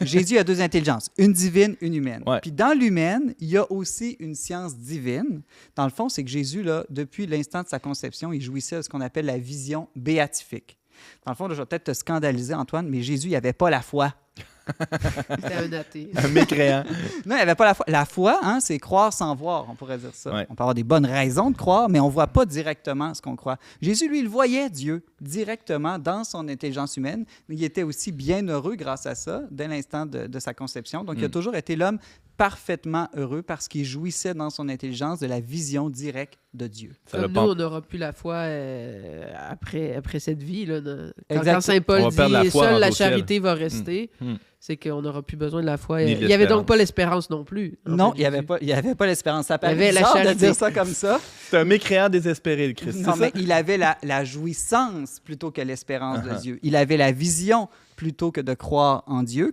Jésus a deux intelligences, une divine, une humaine. Ouais. Puis dans l'humaine, il y a aussi une science divine. Dans le fond, c'est que Jésus, là, depuis l'instant de sa conception, il jouissait de ce qu'on appelle la vision béatifique. Dans le fond, là, je vais peut-être te scandaliser, Antoine, mais Jésus, il n'avait pas la foi. C'était un athée. Un mécréant. Non, il n'y avait pas la foi. La foi, hein, c'est croire sans voir, on pourrait dire ça. Ouais. On peut avoir des bonnes raisons de croire, mais on ne voit pas directement ce qu'on croit. Jésus, lui, il voyait Dieu directement dans son intelligence humaine, mais il était aussi bien heureux grâce à ça, dès l'instant de sa conception. Donc, il a toujours été l'homme parfaitement heureux parce qu'il jouissait dans son intelligence de la vision directe de Dieu. Ça Comme l'a nous, pas- on n'aura plus la foi après cette vie. Là, Exact. quand Saint Paul On va perdre la dit foi seule en la au ciel. charité va rester, Mm. c'est qu'on n'aura plus besoin de la foi. Ni de Il n'y avait donc l'espérance. pas l'espérance non plus. en Non, fait, il n'y avait Jésus. pas l'espérance. Ça Il y avait paraît la bizarre de charité. dire ça comme ça. C'est un mécréant désespéré, le Christ. Non, c'est mais ça? il avait la jouissance plutôt que l'espérance de Dieu. Il avait la vision plutôt que de croire en Dieu.